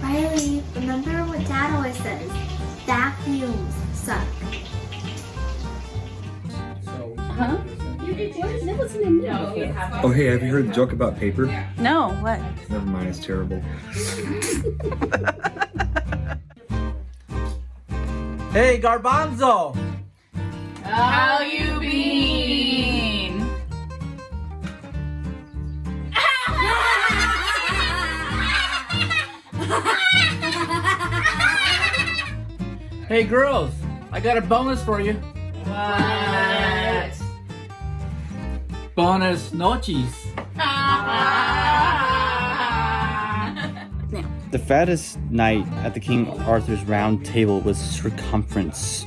Riley, remember what Dad always says? Vacuums suck. Huh? Oh, hey, have you heard the joke about paper? No, what? Never mind, it's terrible. Hey, Garbanzo! How you been? Hey, girls! I got a bonus for you. What? Bonus noches. The fattest knight at the King Arthur's round table was circumference.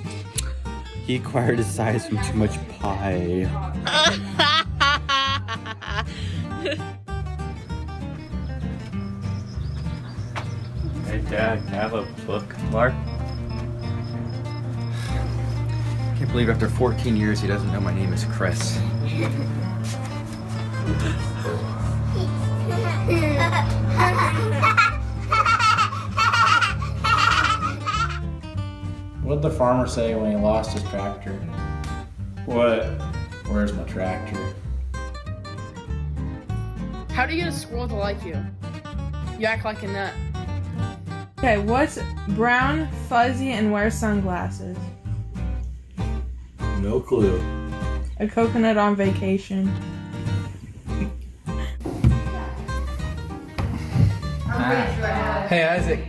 He acquired his size from too much pie. Hey Dad, can I have a bookmark? Can't believe after 14 years he doesn't know my name is Chris. What'd the farmer say when he lost his tractor? What? Where's my tractor? How do you get a squirrel to like you? You act like a nut. Okay, what's brown, fuzzy, and wears sunglasses? No clue. A coconut on vacation. Hey, Isaac.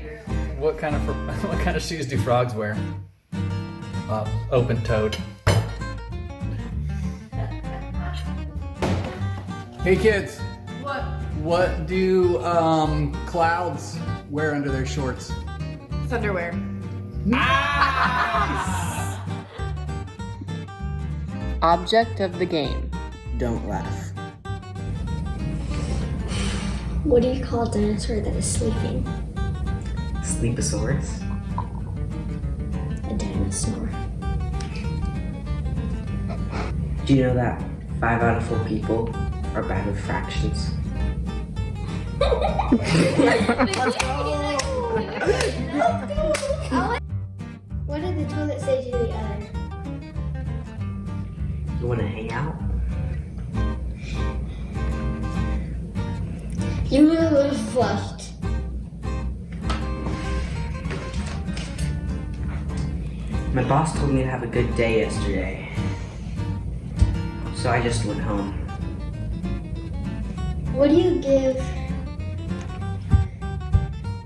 What kind of shoes do frogs wear? Open-toed. Hey kids. What? What do clouds wear under their shorts? It's underwear. Object of the game. Don't laugh. What do you call a dinosaur that is sleeping? Sleeposaurus. A dinosaur. Do you know that 5 out of 4 people are bad with fractions? What did the toilet say to the other? You want to hang out? You were a little flushed. My boss told me to have a good day yesterday, so I just went home. What do you give?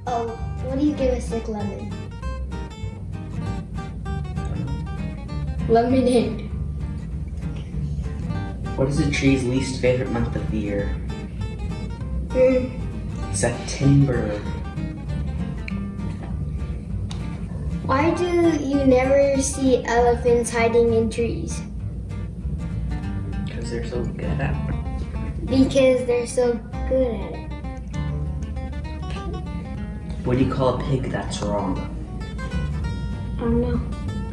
Oh, what do you give a sick lemon? Lemonade. What is a tree's least favorite month of the year? September. Why do you never see elephants hiding in trees? Because they're so good at it. Because they're so good at it. What do you call a pig that's wrong? I don't know.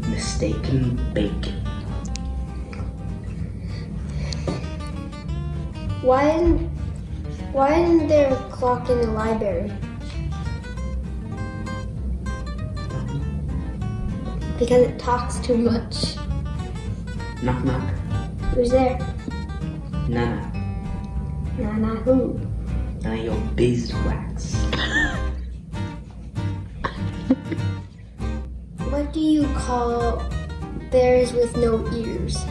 Mistaken bacon. Why isn't there a clock in the library? Because it talks too much. Knock knock. Who's there? Nana. Nana who? None of your beeswax. What do you call bears with no ears?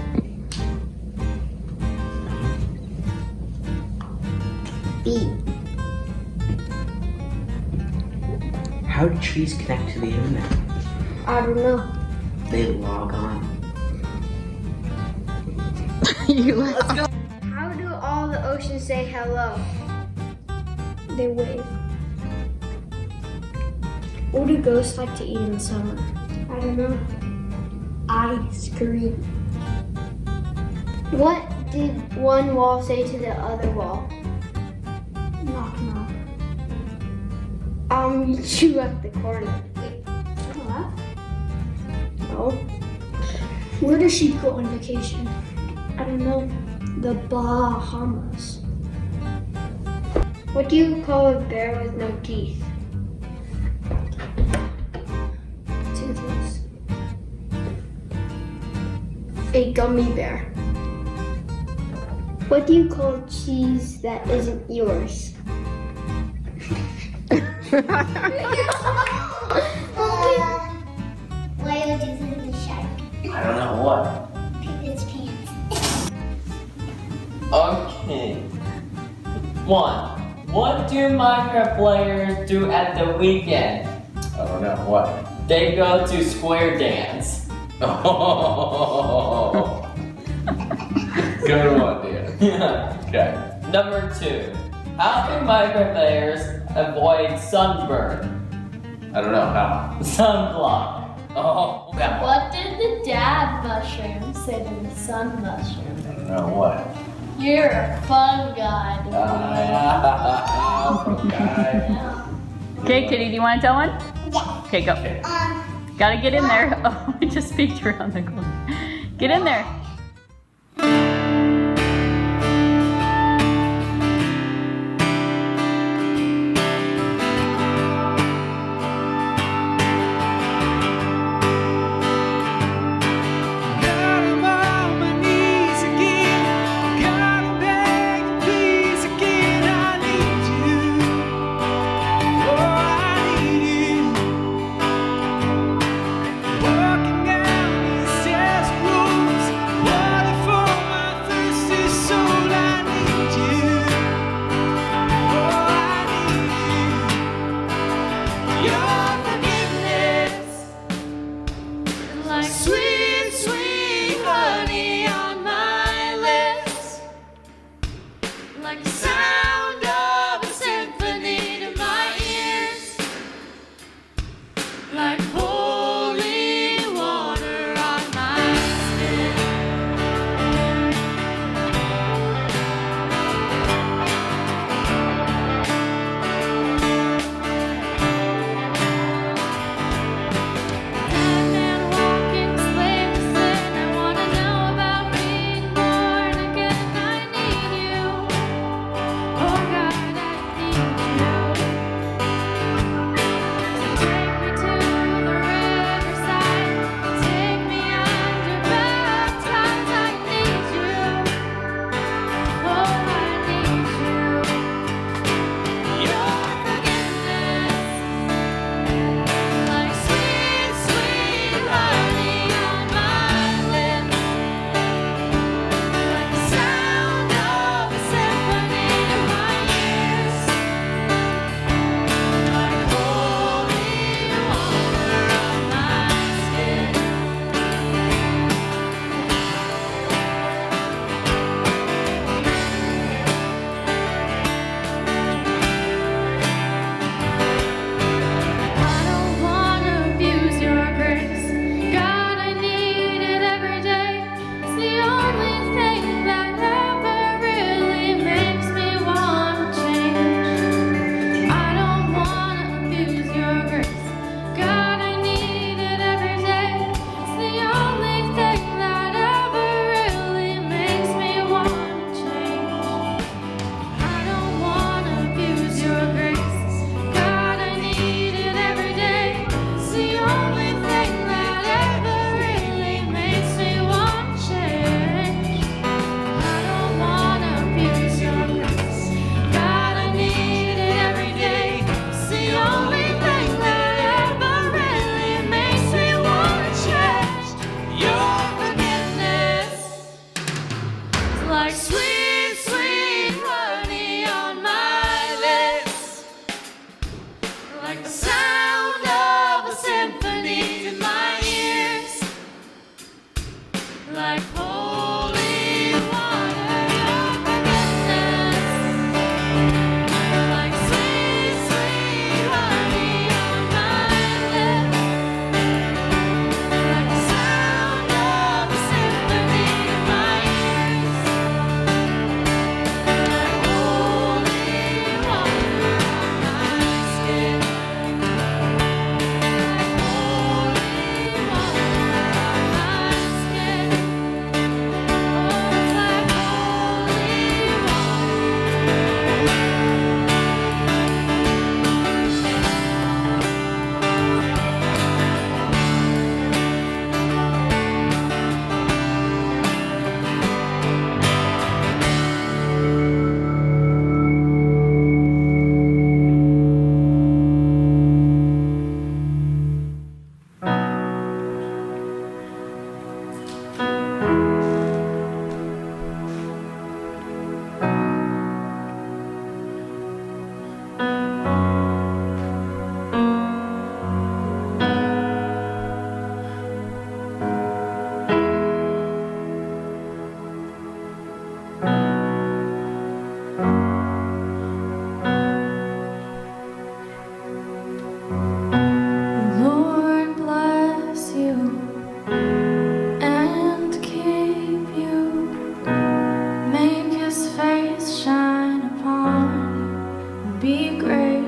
Bee. How do trees connect to the internet? I don't know. They log on. How do all the oceans say hello? They wave. What do ghosts like to eat in the summer? I don't know. Ice cream. What did one wall say to the other wall? Knock knock. I'll meet you at the corner. Wait, what? No. Where does she go on vacation? I don't know. The Bahamas. What do you call a bear with no teeth? Toothless. A gummy bear. What do you call cheese that isn't yours? Why would you think the shark? I don't know what. Pick its pants. Okay. 1. What do Minecraft players do at the weekend? I don't know what. They go to Square Dance. Oh. Good one, Dan. Okay. Number 2. How can Minecraft players avoid sunburn? I don't know how. Sunblock. Oh, yeah. What did the dad mushroom say to the sun mushroom? I don't know what. You're a fun guy. Okay, Kitty, do you want to tell one? Yeah. Okay, go. Gotta get in there. Oh, I just peeked around the corner. Get in there. Sweet, sweet honey on my lips, like the sound of a symphony to my ears, like holy water on my skin.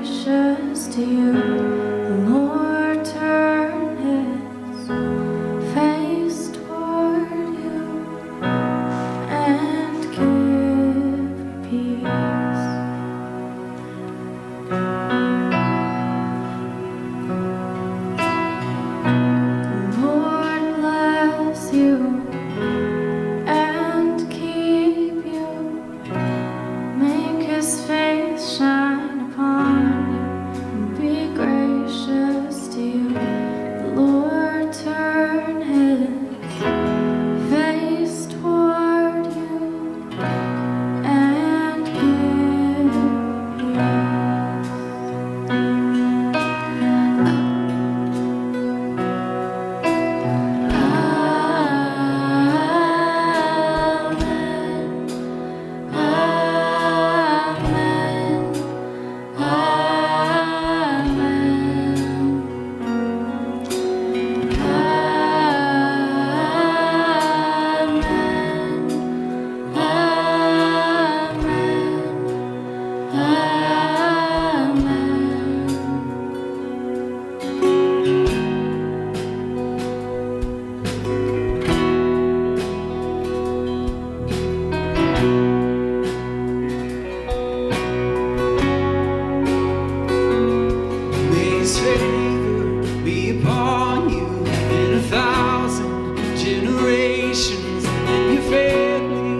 gracious to you. The Lord turn his face toward you and give peace. The Lord bless you and keep you. Make his face shine upon you and be gracious to you. The Lord turn his face toward you and give May his favor be upon you in 1,000 generations, and your family,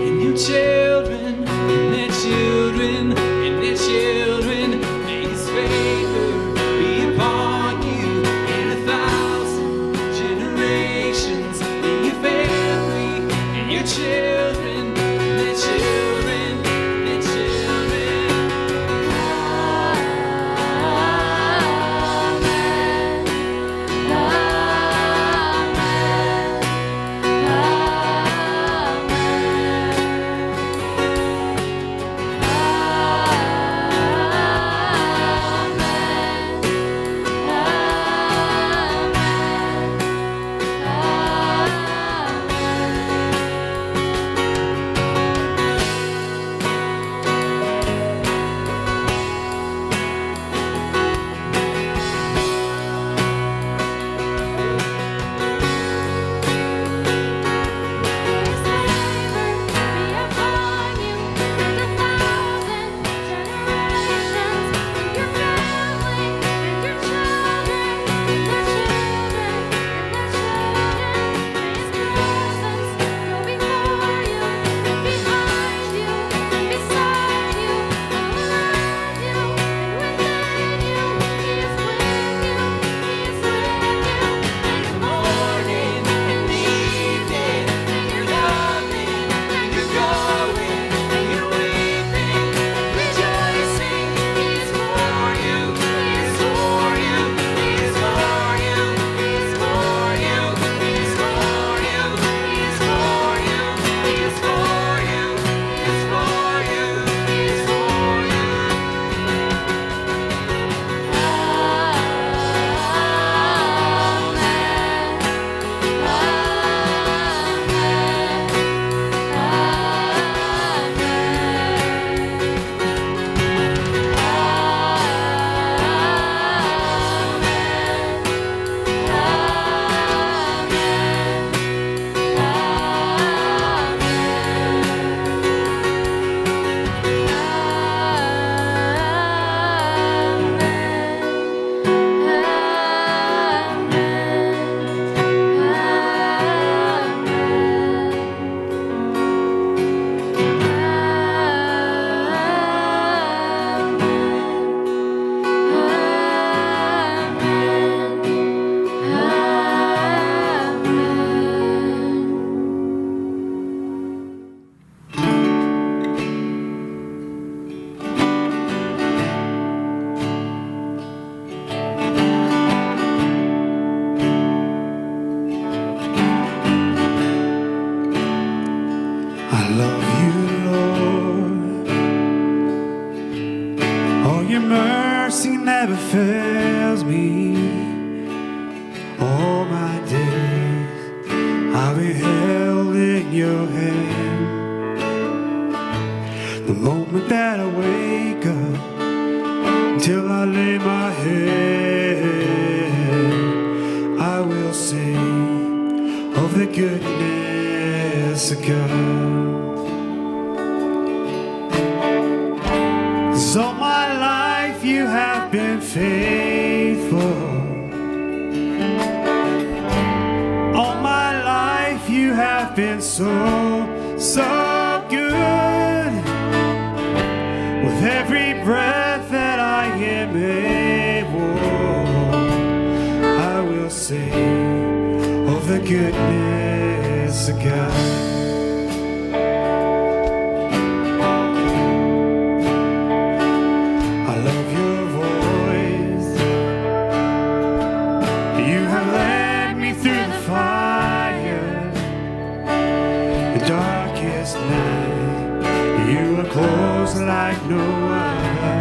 and your children, and their children, and their children. May his favor be upon you in 1,000 generations, and your family, and your children, and their children, and their children. I love you, Lord. Oh, your mercy never fails me. All my days I've been held in your hand. The moment that I wake up till I lay my head, I will sing of the goodness of God. 'Cause all my life you have been faithful. All my life you have been so, so good. With every breath that I am able, I will sing of the goodness of God. I love your voice. You have led me through the fire, the darkest night. You are close like no other.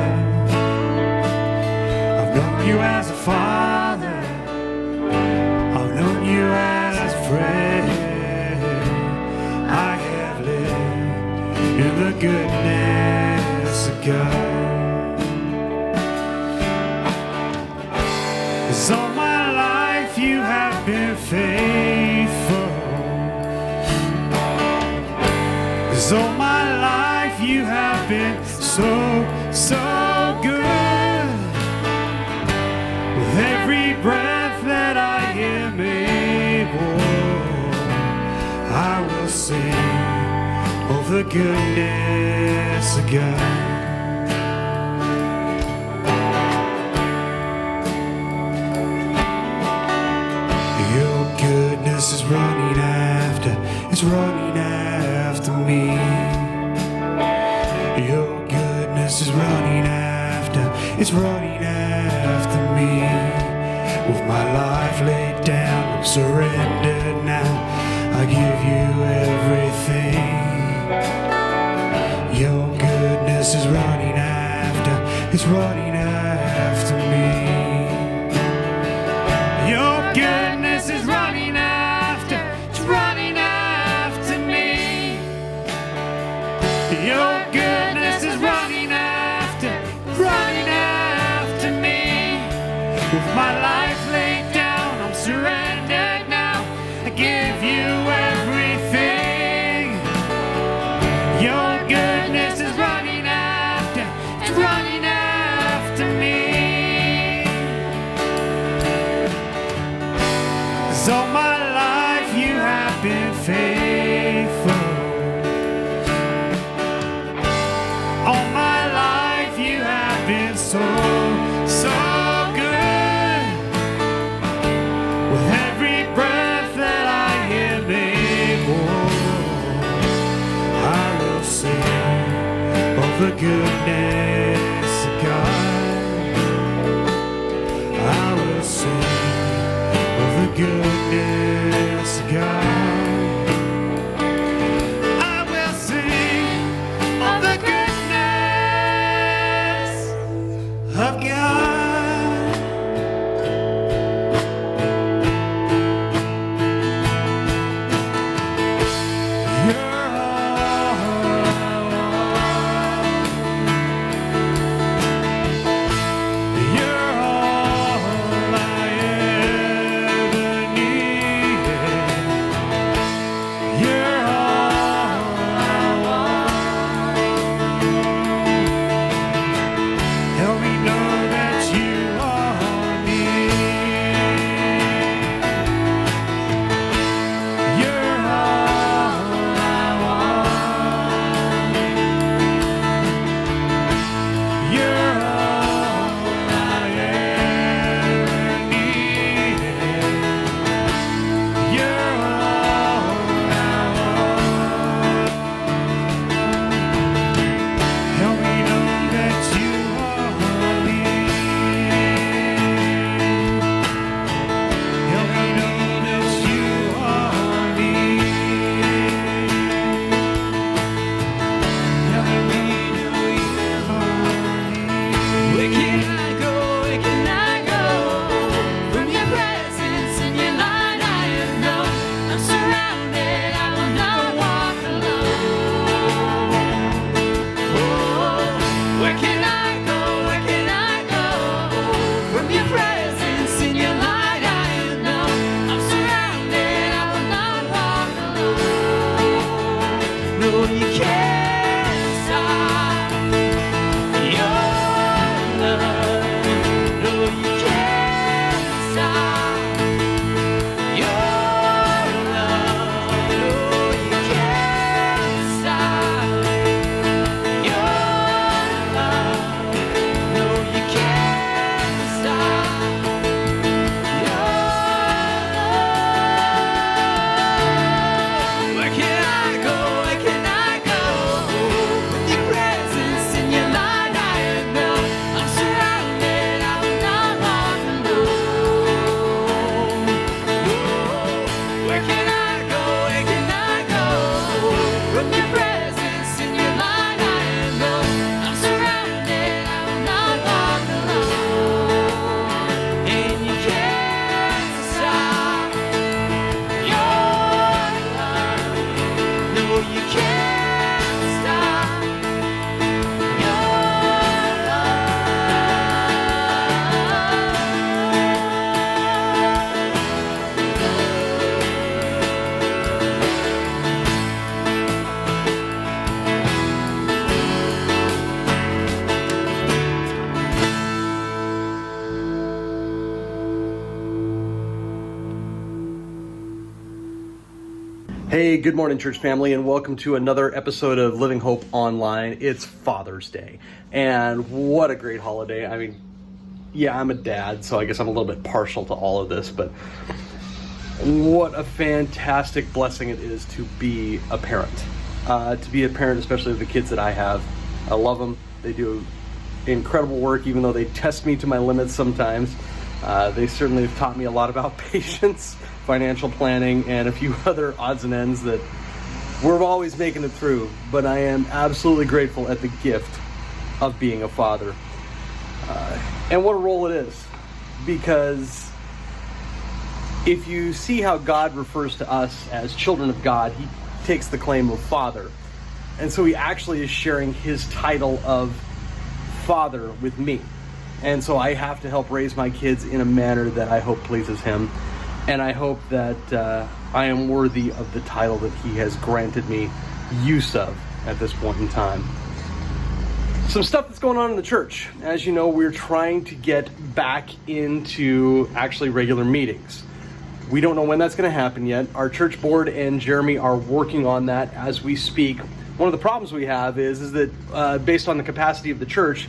I've known you as a father, I've known you as a friend. I have lived in the goodness of God. 'Cause all my life you have been faithful. 'Cause all my life you have been so, so good. With every breath that I am able, I will sing of the goodness of God. Your goodness is running after, it's running after me. Your goodness is running after, it's running after me. With my life laid down, I'm surrendered now. I give you everything. Your goodness is running after, it's running after me. Your goodness is running after, it's running after me. Your goodness is running after, running after me. With my life laid down, I'm surrendered now. I give you everything. Your goodness is running after, it's running after me. 'Cause all my life you have been faithful. All my life you have been so, so good. With every breath that I am able, I will sing of the goodness of God. I will sing of the goodness of God. I will sing of the goodness of God. You're all I want. Hey, good morning, church family, and welcome to another episode of Living Hope Online. It's Father's Day, and what a great holiday. I mean, yeah, I'm a dad, so I guess I'm a little bit partial to all of this, but what a fantastic blessing it is to be a parent. Especially of the kids that I have. I love them. They do incredible work, even though they test me to my limits sometimes. They certainly have taught me a lot about patience, financial planning, and a few other odds and ends that we're always making it through. But I am absolutely grateful at the gift of being a father. And what a role it is. Because if you see how God refers to us as children of God, he takes the claim of father. And so he actually is sharing his title of father with me. And so I have to help raise my kids in a manner that I hope pleases him. And I hope that I am worthy of the title that he has granted me use of at this point in time. Some stuff that's going on in the church. As you know, we're trying to get back into actually regular meetings. We don't know when that's going to happen yet. Our church board and Jeremy are working on that as we speak. One of the problems we have is that based on the capacity of the church,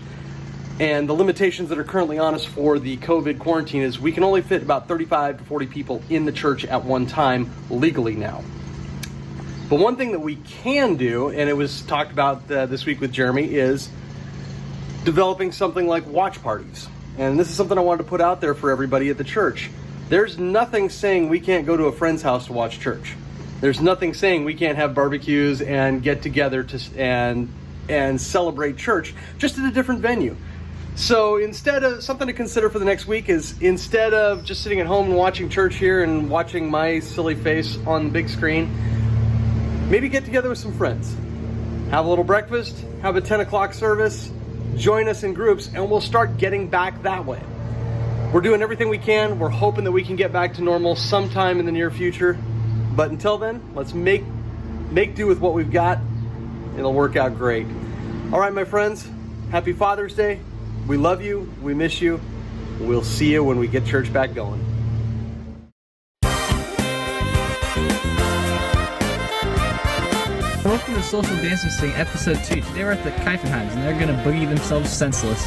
and the limitations that are currently on us for the COVID quarantine is we can only fit about 35 to 40 people in the church at one time legally now. But one thing that we can do, and it was talked about this week with Jeremy, is developing something like watch parties. And this is something I wanted to put out there for everybody at the church. There's nothing saying we can't go to a friend's house to watch church. There's nothing saying we can't have barbecues and get together and celebrate church, just at a different venue. So instead of something to consider for the next week is instead of just sitting at home and watching church here and watching my silly face on the big screen, maybe get together with some friends. Have a little breakfast, have a 10 o'clock service, join us in groups, and we'll start getting back that way. We're doing everything we can. We're hoping that we can get back to normal sometime in the near future. But until then, let's make do with what we've got. It'll work out great. All right, my friends, happy Father's Day. We love you. We miss you. We'll see you when we get church back going. Welcome to Social Dancing Sing, episode 2. Today we're at the Kiefenheims, and they're gonna boogie themselves senseless.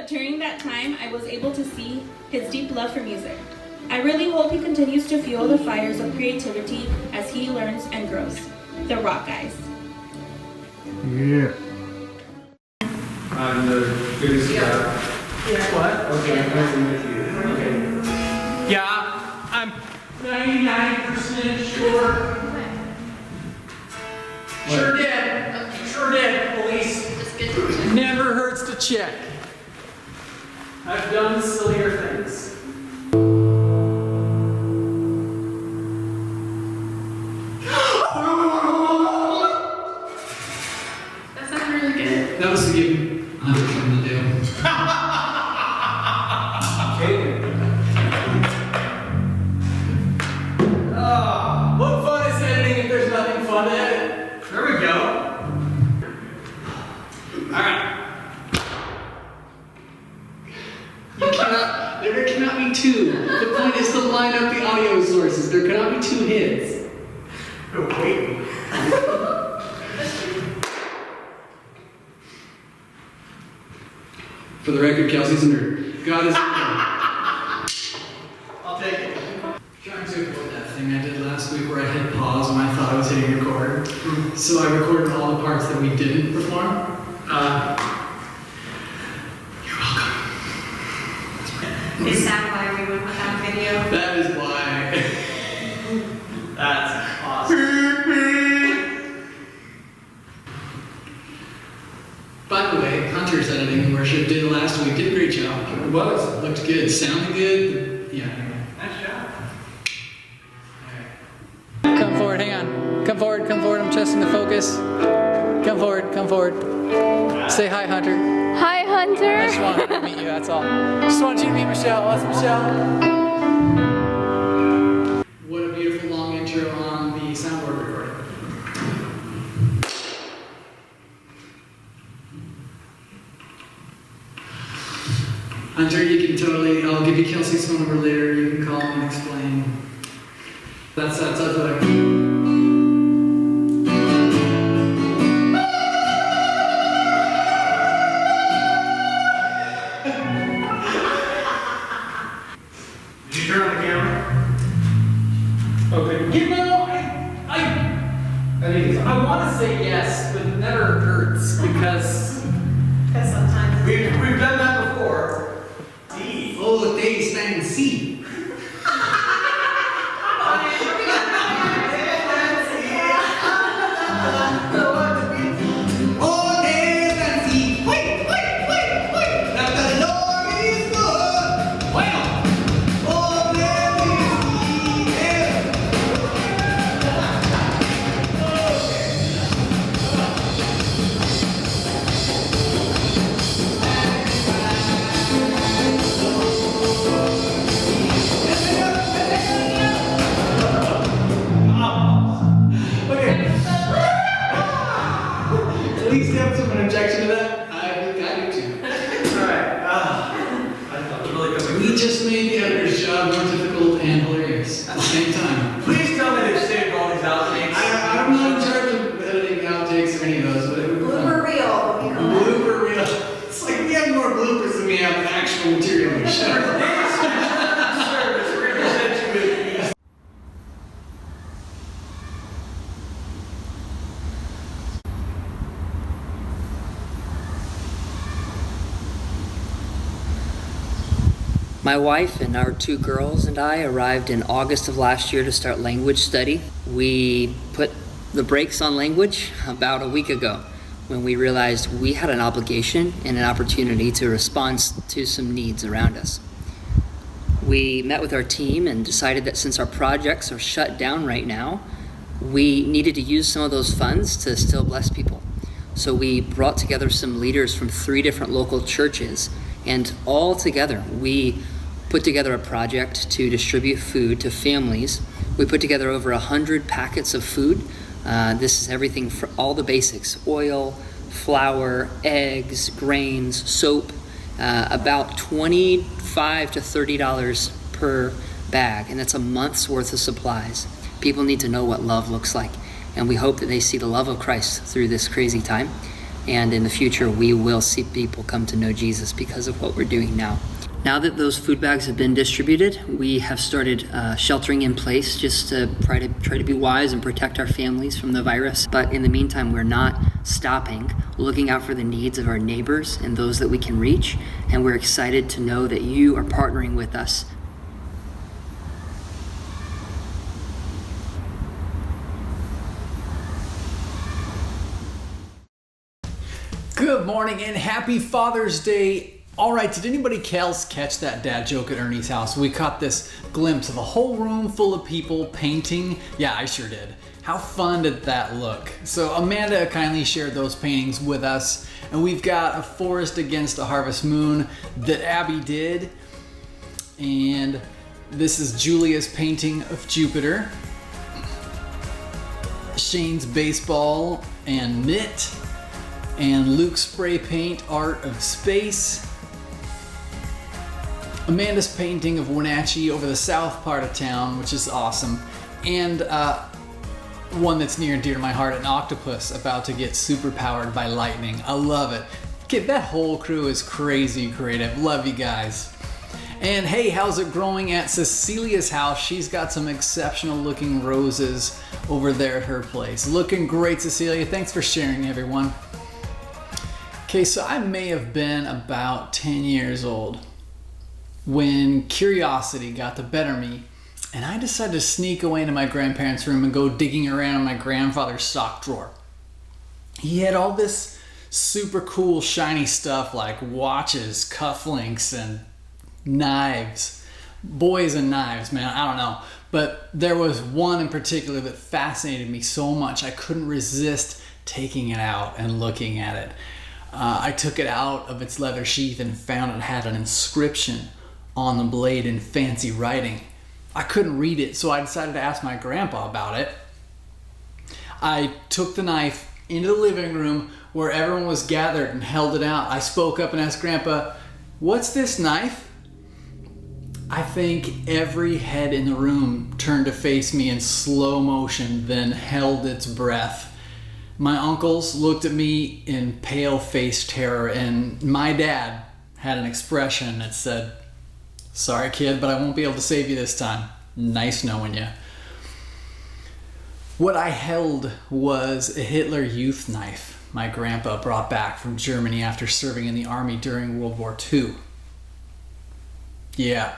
During that time, I was able to see his deep love for music. I really hope he continues to fuel the fires of creativity as he learns and grows. The Rock Guys. Yeah. I'm the biggest guy. What? Okay, I'm going with you. Okay. Yeah, I'm 99% sure. Sure did. Sure did, police. Never hurts to check. I've done sillier things. That's not really good. That was to give you something to do. Okay. What fun is editing if there's nothing fun to edit? There we go. Alright. There cannot be two. The point is to line up the audio sources. There cannot be two hits. Oh, wait. For the record, Kelsey's a nerd. God is a nerd. I'll take it. Trying to avoid that. thing I did last week where I hit pause when I thought I was hitting record. So I recorded all the parts that we didn't perform. You're welcome. Is that why we went without video? That is why. That's awesome. By the way, Hunter's editing and worship did last week. Did a great job. It was. Looked good. Sounded good. Yeah. Anyway. Nice job. Come forward, hang on. Come forward, I'm testing the focus. Come forward. Say hi, Hunter. Hi, Hunter. I just wanted to meet you, that's all. Just wanted you to meet Michelle. That's Michelle. What a beautiful long intro on the soundboard recording. Hunter, you can totally, I'll give you Kelsey's phone number later. You can call him and explain. That's what I Did you turn on the camera? Okay. You know, I want to say yes, but it never hurts because sometimes We've done that before. D. oh, they stand and see. Oh, taste and see. Wait. That the Lord is good. Well, oh, there At least have some objection to that. I do too. Alright. I thought it was really good. We just made the editor's job more difficult and hilarious at the same time. Please tell me they've saved all these outtakes. I'm not in charge of editing outtakes or any of those, but it would be fun. blooper reel. Blooper reel. It's like we have more bloopers than we have actual material in the show. My wife and our 2 girls and I arrived in August of last year to start language study. We put the brakes on language about a week ago when we realized we had an obligation and an opportunity to respond to some needs around us. We met with our team and decided that since our projects are shut down right now, we needed to use some of those funds to still bless people. So we brought together some leaders from 3 different local churches, and all together we put together a project to distribute food to families. We put together over 100 packets of food. This is everything for all the basics: oil, flour, eggs, grains, soap, about $25 to $30 per bag, and that's a month's worth of supplies. People need to know what love looks like, and we hope that they see the love of Christ through this crazy time, and in the future we will see people come to know Jesus because of what we're doing now. Now that those food bags have been distributed, we have started sheltering in place just to try to be wise and protect our families from the virus. But in the meantime, we're not stopping, looking out for the needs of our neighbors and those that we can reach. And we're excited to know that you are partnering with us. Good morning and happy Father's Day. All right, did anybody else catch that dad joke at Ernie's house? We caught this glimpse of a whole room full of people painting. Yeah, I sure did. How fun did that look? So Amanda kindly shared those paintings with us, and we've got a forest against a harvest moon that Abby did. And this is Julia's painting of Jupiter. Shane's baseball and mitt. And Luke's spray paint art of space. Amanda's painting of Wenatchee over the south part of town, which is awesome. And one that's near and dear to my heart, an octopus about to get super powered by lightning. I love it. Okay, that whole crew is crazy creative. Love you guys. And hey, how's it growing at Cecilia's house? She's got some exceptional looking roses over there at her place. Looking great, Cecilia. Thanks for sharing, everyone. Okay, so I may have been about 10 years old when curiosity got the better of me, and I decided to sneak away into my grandparents' room and go digging around in my grandfather's sock drawer. He had all this super cool shiny stuff like watches, cufflinks, and knives. Boys and knives, man, I don't know. But there was one in particular that fascinated me so much I couldn't resist taking it out and looking at it. I took it out of its leather sheath and found it had an inscription on the blade in fancy writing. I couldn't read it, so I decided to ask my grandpa about it. I took the knife into the living room where everyone was gathered and held it out. I spoke up and asked Grandpa, "What's this knife?" I think every head in the room turned to face me in slow motion, then held its breath. My uncles looked at me in pale-faced terror, and my dad had an expression that said, "Sorry, kid, but I won't be able to save you this time. Nice knowing you." What I held was a Hitler Youth knife my grandpa brought back from Germany after serving in the army during World War II. Yeah,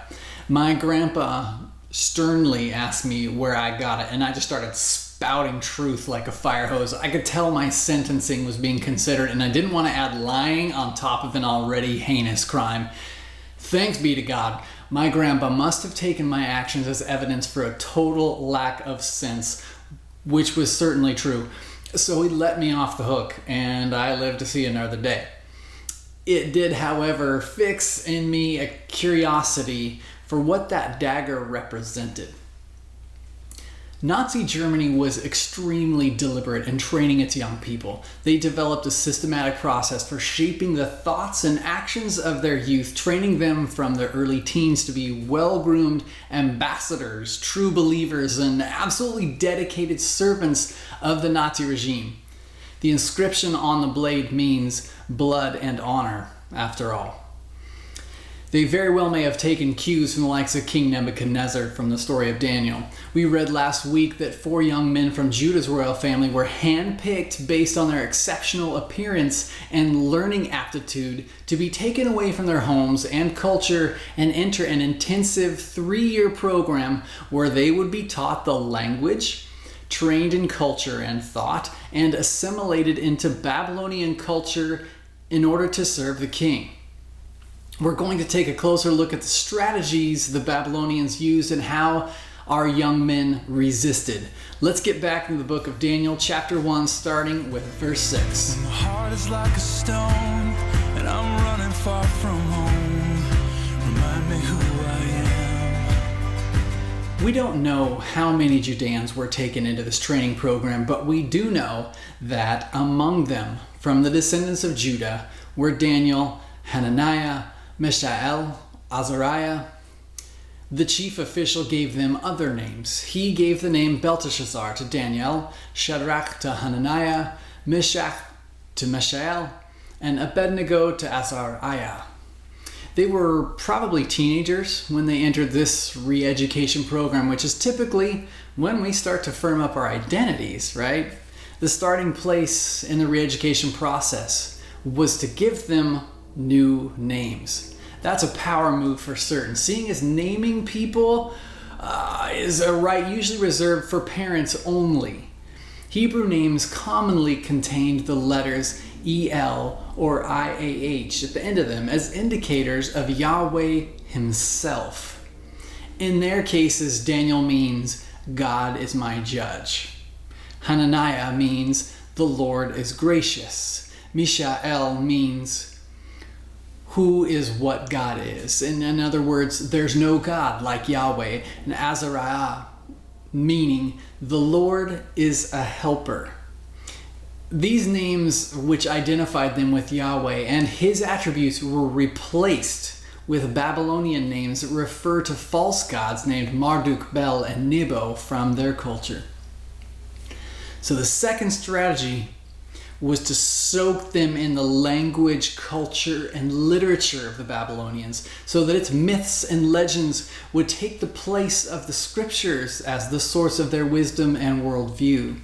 my grandpa sternly asked me where I got it, and I just started spouting truth like a fire hose. I could tell my sentencing was being considered, and I didn't want to add lying on top of an already heinous crime. Thanks be to God, my grandpa must have taken my actions as evidence for a total lack of sense, which was certainly true. So he let me off the hook, and I lived to see another day. It did, however, fix in me a curiosity for what that dagger represented. Nazi Germany was extremely deliberate in training its young people. They developed a systematic process for shaping the thoughts and actions of their youth, training them from their early teens to be well-groomed ambassadors, true believers, and absolutely dedicated servants of the Nazi regime. The inscription on the blade means blood and honor, after all. They very well may have taken cues from the likes of King Nebuchadnezzar from the story of Daniel. We read last week that 4 young men from Judah's royal family were handpicked based on their exceptional appearance and learning aptitude to be taken away from their homes and culture and enter an intensive 3-year program where they would be taught the language, trained in culture and thought, and assimilated into Babylonian culture in order to serve the king. We're going to take a closer look at the strategies the Babylonians used and how our young men resisted. Let's get back into the book of Daniel, chapter 1, starting with verse 6. My heart is like a stone, and I'm running far from home. Remind me who I am. We don't know how many Judeans were taken into this training program, but we do know that among them, from the descendants of Judah, were Daniel, Hananiah, Mishael, Azariah. The chief official gave them other names. He gave the name Belteshazzar to Daniel, Shadrach to Hananiah, Meshach to Mishael, and Abednego to Azariah. They were probably teenagers when they entered this re-education program, which is typically when we start to firm up our identities, right? The starting place in the re-education process was to give them new names. That's a power move for certain. Seeing as naming people is a right usually reserved for parents only. Hebrew names commonly contained the letters El or Iah at the end of them as indicators of Yahweh himself. In their cases, Daniel means God is my judge. Hananiah means the Lord is gracious. Mishael means who is what God is. And in other words, there's no God like Yahweh. And Azariah, meaning the Lord is a helper. These names, which identified them with Yahweh and his attributes, were replaced with Babylonian names that refer to false gods named Marduk, Bel, and Nebo from their culture. So the second strategy was to soak them in the language, culture, and literature of the Babylonians so that its myths and legends would take the place of the scriptures as the source of their wisdom and worldview.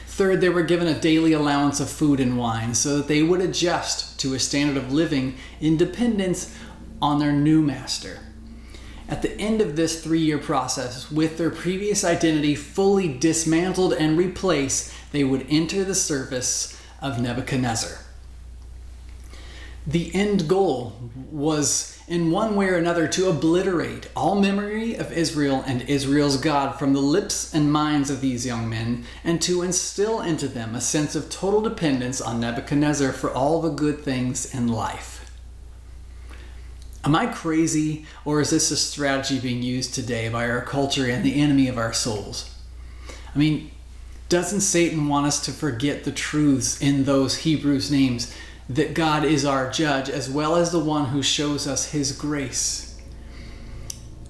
Third, they were given a daily allowance of food and wine so that they would adjust to a standard of living in dependence on their new master. At the end of this 3-year process, with their previous identity fully dismantled and replaced, they would enter the service of Nebuchadnezzar. The end goal was, in one way or another, to obliterate all memory of Israel and Israel's God from the lips and minds of these young men, and to instill into them a sense of total dependence on Nebuchadnezzar for all the good things in life. Am I crazy, or is this a strategy being used today by our culture and the enemy of our souls? I mean, doesn't Satan want us to forget the truths in those Hebrews names, that God is our judge as well as the one who shows us his grace?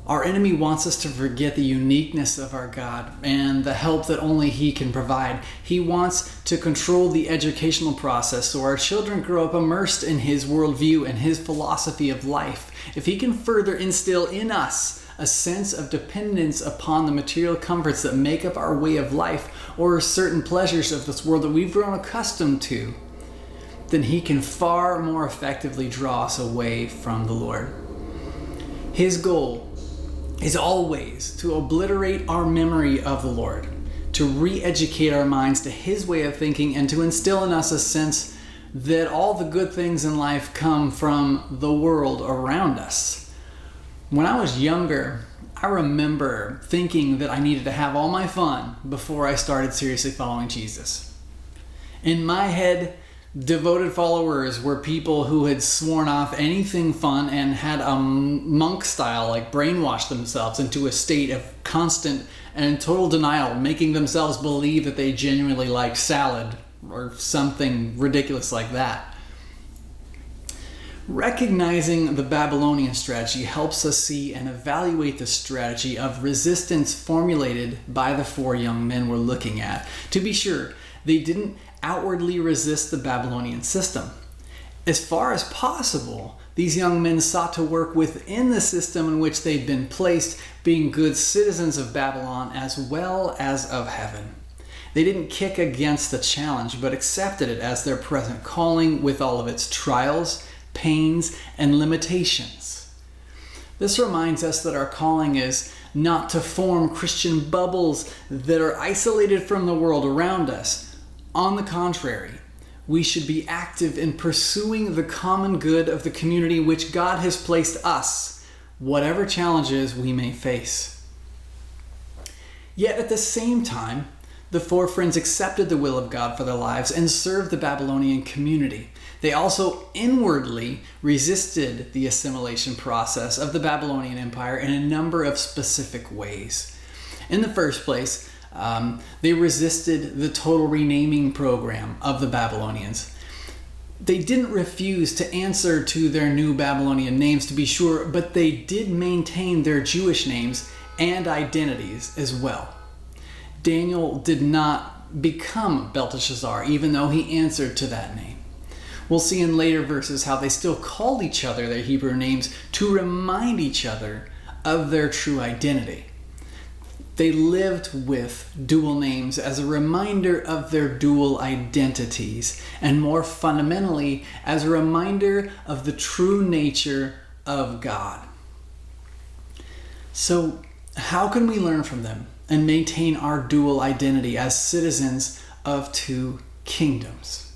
Our enemy wants us to forget the uniqueness of our God and the help that only he can provide. He wants to control the educational process so our children grow up immersed in his worldview and his philosophy of life. If he can further instill in us a sense of dependence upon the material comforts that make up our way of life, or certain pleasures of this world that we've grown accustomed to, then he can far more effectively draw us away from the Lord. His goal is always to obliterate our memory of the Lord, to re-educate our minds to his way of thinking, and to instill in us a sense that all the good things in life come from the world around us. When I was younger, I remember thinking that I needed to have all my fun before I started seriously following Jesus. In my head, devoted followers were people who had sworn off anything fun and had a monk style, like brainwashed themselves into a state of constant and total denial, making themselves believe that they genuinely liked salad or something ridiculous like that. Recognizing the Babylonian strategy helps us see and evaluate the strategy of resistance formulated by the 4 young men we're looking at. To be sure, they didn't outwardly resist the Babylonian system. As far as possible, these young men sought to work within the system in which they'd been placed, being good citizens of Babylon as well as of heaven. They didn't kick against the challenge, but accepted it as their present calling with all of its trials, pains, and limitations. This reminds us that our calling is not to form Christian bubbles that are isolated from the world around us. On the contrary, we should be active in pursuing the common good of the community which God has placed us, whatever challenges we may face. Yet at the same time, the 4 friends accepted the will of God for their lives and served the Babylonian community. They also inwardly resisted the assimilation process of the Babylonian Empire in a number of specific ways. In the first place, they resisted the total renaming program of the Babylonians. They didn't refuse to answer to their new Babylonian names, to be sure, but they did maintain their Jewish names and identities as well. Daniel did not become Belteshazzar, even though he answered to that name. We'll see in later verses how they still called each other their Hebrew names to remind each other of their true identity. They lived with dual names as a reminder of their dual identities, and more fundamentally, as a reminder of the true nature of God. So, how can we learn from them and maintain our dual identity as citizens of 2 kingdoms?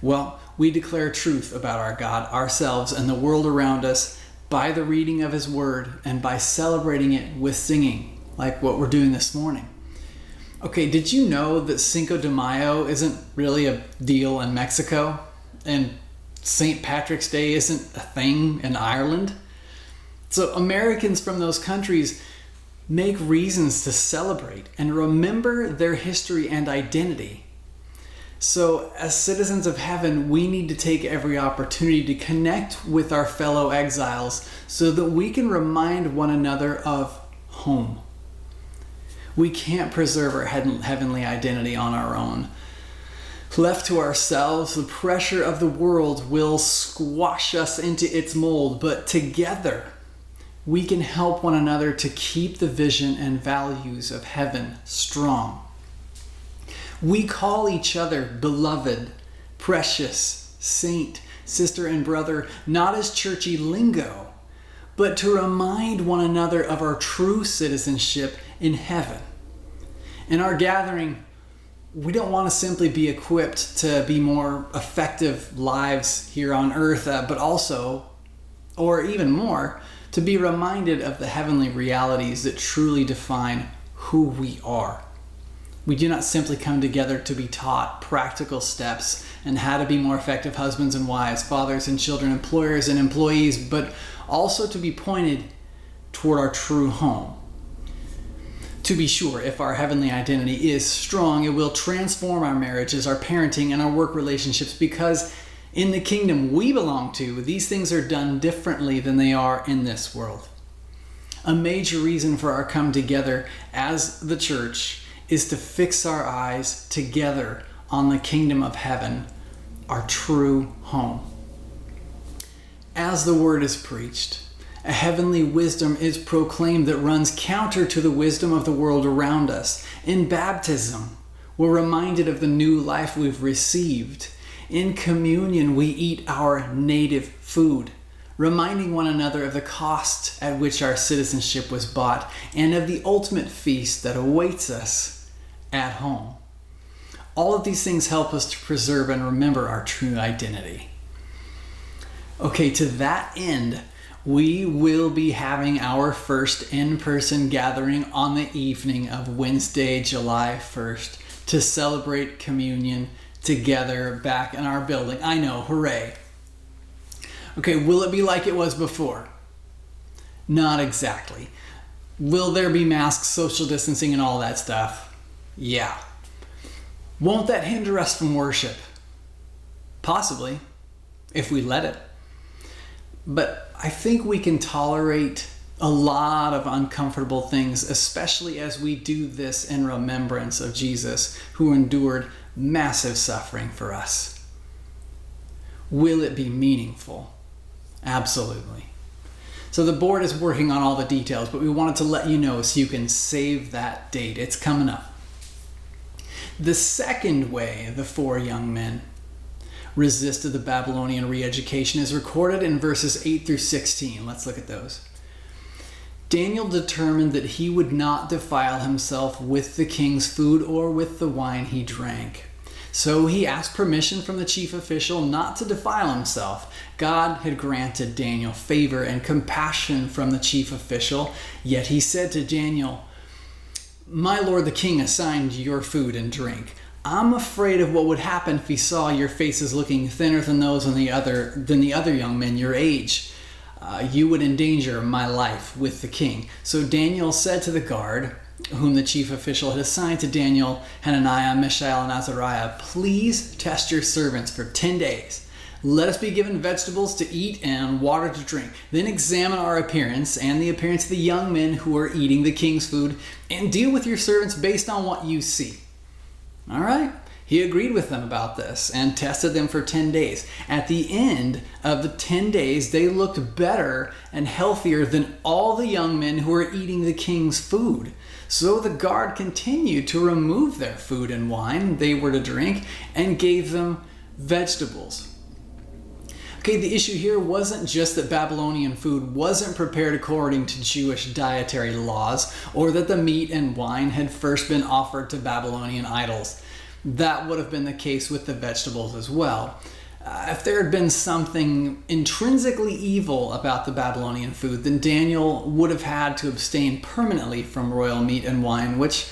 Well, we declare truth about our God, ourselves, and the world around us by the reading of his word and by celebrating it with singing, like what we're doing this morning. Okay, did you know that Cinco de Mayo isn't really a deal in Mexico? And St. Patrick's Day isn't a thing in Ireland? So Americans from those countries make reasons to celebrate and remember their history and identity. So as citizens of heaven, we need to take every opportunity to connect with our fellow exiles so that we can remind one another of home. We can't preserve our heavenly identity on our own. Left to ourselves, the pressure of the world will squash us into its mold, but together we can help one another to keep the vision and values of heaven strong. We call each other beloved, precious, saint, sister, and brother, not as churchy lingo, but to remind one another of our true citizenship in heaven. In our gathering, we don't want to simply be equipped to be more effective lives here on earth, but also, or even more, to be reminded of the heavenly realities that truly define who we are. We do not simply come together to be taught practical steps and how to be more effective husbands and wives, fathers and children, employers and employees, but also to be pointed toward our true home. To be sure, if our heavenly identity is strong, it will transform our marriages, our parenting, and our work relationships, because in the kingdom we belong to, these things are done differently than they are in this world. A major reason for our come together as the church is to fix our eyes together on the kingdom of heaven, our true home. As the word is preached, a heavenly wisdom is proclaimed that runs counter to the wisdom of the world around us. In baptism, we're reminded of the new life we've received. In communion, we eat our native food, reminding one another of the cost at which our citizenship was bought and of the ultimate feast that awaits us at home. All of these things help us to preserve and remember our true identity. Okay, to that end, we will be having our first in-person gathering on the evening of Wednesday, July 1st to celebrate communion together back in our building. I know, hooray. Okay, will it be like it was before? Not exactly. Will there be masks, social distancing, and all that stuff? Yeah. Won't that hinder us from worship? Possibly, if we let it. But I think we can tolerate a lot of uncomfortable things, especially as we do this in remembrance of Jesus, who endured massive suffering for us. Will it be meaningful? Absolutely. So the board is working on all the details, but we wanted to let you know so you can save that date. It's coming up. The second way the 4 young men resisted the Babylonian re-education is recorded in verses 8 through 16. Let's look at those. Daniel determined that he would not defile himself with the king's food or with the wine he drank. So he asked permission from the chief official not to defile himself. God had granted Daniel favor and compassion from the chief official, yet he said to Daniel, "My lord the king assigned your food and drink. I'm afraid of what would happen if he saw your faces looking thinner than those of the other young men your age. You would endanger my life with the king." So Daniel said to the guard, whom the chief official had assigned to Daniel, Hananiah, Mishael, and Azariah, "Please test your servants for 10 days. Let us be given vegetables to eat and water to drink. Then examine our appearance and the appearance of the young men who are eating the king's food, and deal with your servants based on what you see." All right. He agreed with them about this and tested them for 10 days. At the end of the 10 days, they looked better and healthier than all the young men who were eating the king's food. So the guard continued to remove their food and wine they were to drink and gave them vegetables. Okay, the issue here wasn't just that Babylonian food wasn't prepared according to Jewish dietary laws, or that the meat and wine had first been offered to Babylonian idols. That would have been the case with the vegetables as well. If there had been something intrinsically evil about the Babylonian food, then Daniel would have had to abstain permanently from royal meat and wine, which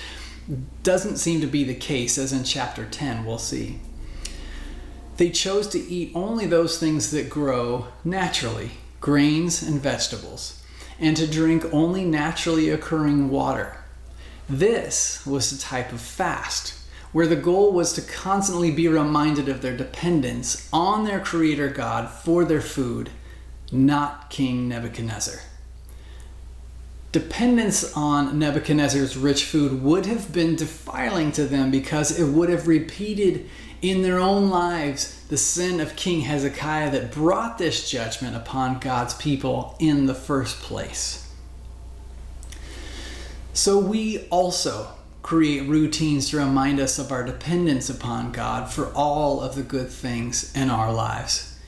doesn't seem to be the case, as in chapter 10 we'll see. They chose to eat only those things that grow naturally, grains and vegetables, and to drink only naturally occurring water. This was a type of fast, where the goal was to constantly be reminded of their dependence on their creator God for their food, not King Nebuchadnezzar. Dependence on Nebuchadnezzar's rich food would have been defiling to them because it would have repeated in their own lives the sin of King Hezekiah that brought this judgment upon God's people in the first place. So we also create routines to remind us of our dependence upon God for all of the good things in our lives.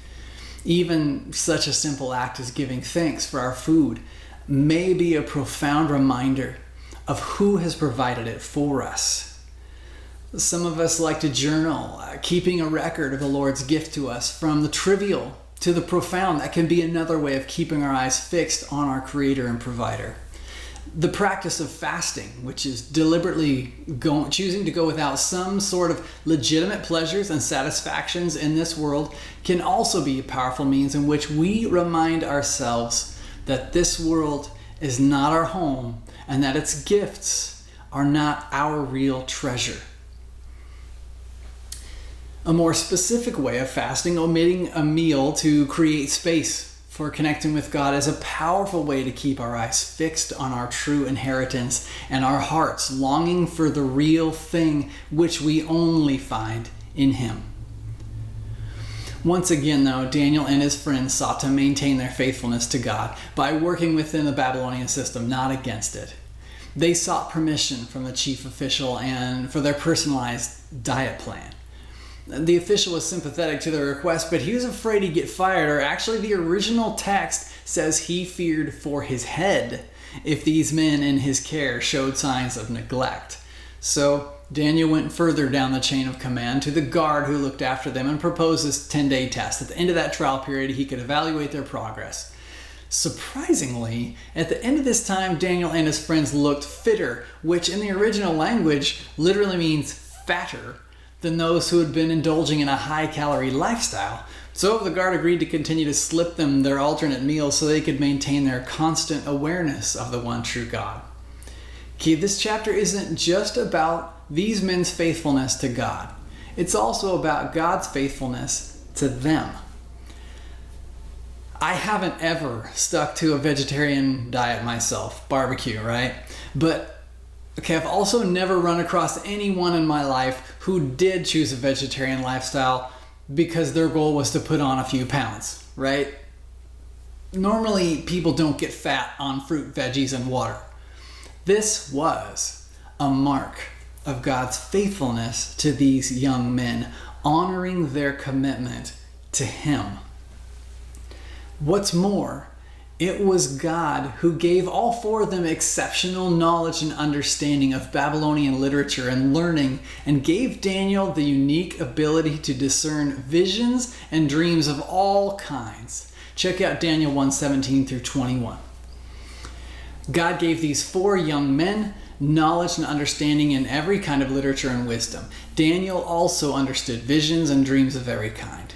Even such a simple act as giving thanks for our food may be a profound reminder of who has provided it for us. Some of us like to journal, keeping a record of the Lord's gift to us, from the trivial to the profound. That can be another way of keeping our eyes fixed on our Creator and Provider. The practice of fasting, which is deliberately choosing to go without some sort of legitimate pleasures and satisfactions in this world, can also be a powerful means in which we remind ourselves that this world is not our home and that its gifts are not our real treasure. A more specific way of fasting, omitting a meal to create space for connecting with God, is a powerful way to keep our eyes fixed on our true inheritance and our hearts longing for the real thing which we only find in Him. Once again, though, Daniel and his friends sought to maintain their faithfulness to God by working within the Babylonian system, not against it. They sought permission from the chief official and for their personalized diet plan. The official was sympathetic to their request, but he was afraid he'd get fired, or actually the original text says he feared for his head if these men in his care showed signs of neglect. So Daniel went further down the chain of command to the guard who looked after them and proposed this 10-day test. At the end of that trial period, he could evaluate their progress. Surprisingly, at the end of this time, Daniel and his friends looked fitter, which in the original language literally means fatter than those who had been indulging in a high-calorie lifestyle. So the guard agreed to continue to slip them their alternate meals so they could maintain their constant awareness of the one true God. Okay, this chapter isn't just about these men's faithfulness to God. It's also about God's faithfulness to them. I haven't ever stuck to a vegetarian diet myself, barbecue, right? But okay, I've also never run across anyone in my life who did choose a vegetarian lifestyle because their goal was to put on a few pounds, right? Normally, people don't get fat on fruit, veggies, and water. This was a mark of God's faithfulness to these young men, honoring their commitment to Him. What's more, it was God who gave all four of them exceptional knowledge and understanding of Babylonian literature and learning, and gave Daniel the unique ability to discern visions and dreams of all kinds. Check out Daniel 1:17 through 21. God gave these four young men knowledge and understanding in every kind of literature and wisdom. Daniel also understood visions and dreams of every kind.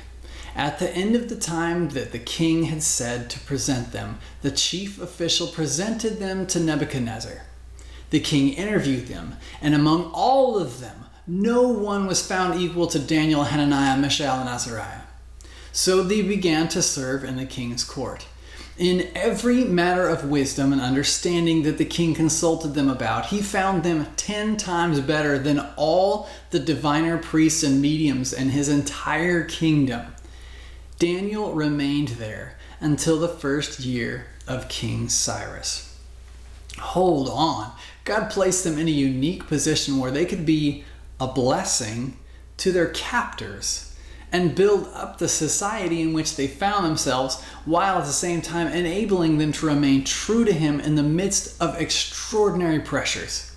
At the end of the time that the king had said to present them, the chief official presented them to Nebuchadnezzar. The king interviewed them, and among all of them, no one was found equal to Daniel, Hananiah, Mishael, and Azariah. So they began to serve in the king's court. In every matter of wisdom and understanding that the king consulted them about, he found them 10 times better than all the diviner priests and mediums in his entire kingdom. Daniel remained there until the first year of King Cyrus. Hold on. God placed them in a unique position where they could be a blessing to their captors and build up the society in which they found themselves, while at the same time enabling them to remain true to Him in the midst of extraordinary pressures.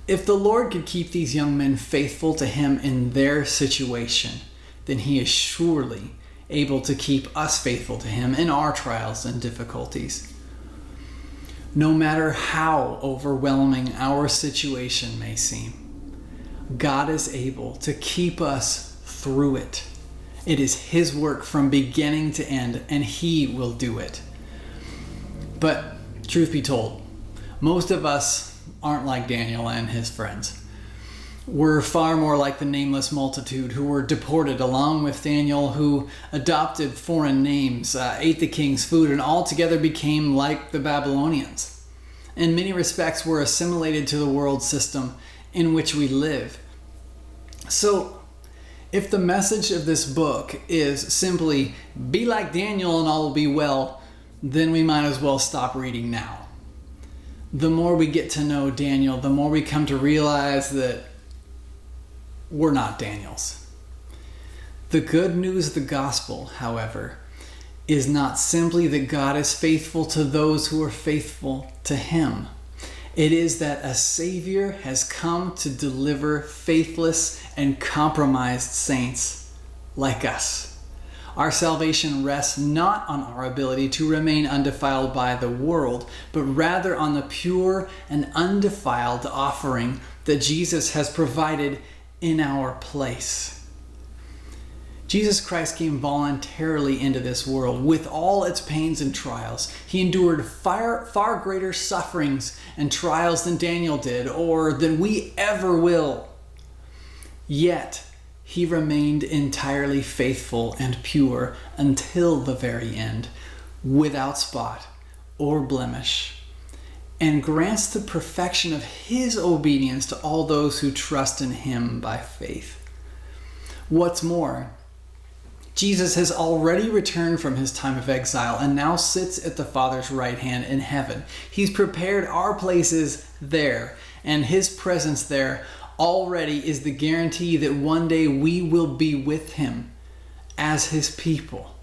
If the Lord could keep these young men faithful to Him in their situation, then He is surely able to keep us faithful to Him in our trials and difficulties. No matter how overwhelming our situation may seem, God is able to keep us through it. It is His work from beginning to end, and He will do it. But truth be told, most of us aren't like Daniel and his friends. We're far more like the nameless multitude who were deported along with Daniel, who adopted foreign names, ate the king's food, and altogether became like the Babylonians. In many respects, we're assimilated to the world system in which we live. So, if the message of this book is simply, be like Daniel and all will be well, then we might as well stop reading now. The more we get to know Daniel, the more we come to realize that we're not Daniels. The good news of the gospel, however, is not simply that God is faithful to those who are faithful to him. It is that a Savior has come to deliver faithless and compromised saints like us. Our salvation rests not on our ability to remain undefiled by the world, but rather on the pure and undefiled offering that Jesus has provided in our place. Jesus Christ came voluntarily into this world with all its pains and trials. He endured far greater sufferings and trials than Daniel did, or than we ever will. Yet, he remained entirely faithful and pure until the very end, without spot or blemish, and grants the perfection of his obedience to all those who trust in him by faith. What's more, Jesus has already returned from his time of exile and now sits at the Father's right hand in heaven. He's prepared our places there, and his presence there already is the guarantee that one day we will be with him as his people.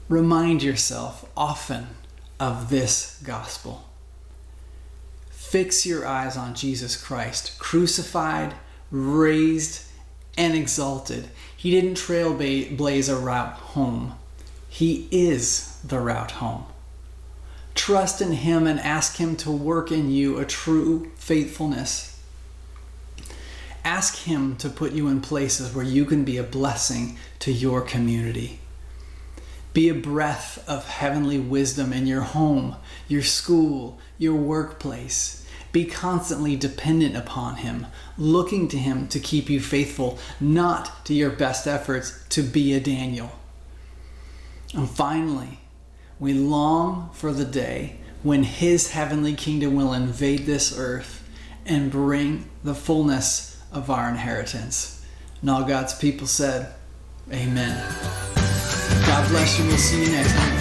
Remind yourself often of this gospel. Fix your eyes on Jesus Christ, crucified, raised, and exalted. He didn't trailblaze a route home. He is the route home. Trust in him and ask him to work in you a true faithfulness. Ask him to put you in places where you can be a blessing to your community. Be a breath of heavenly wisdom in your home, your school, your workplace. Be constantly dependent upon him, looking to him to keep you faithful, not to your best efforts to be a Daniel. And finally, we long for the day when his heavenly kingdom will invade this earth and bring the fullness of our inheritance. And all God's people said, Amen. God bless you. We'll see you next time.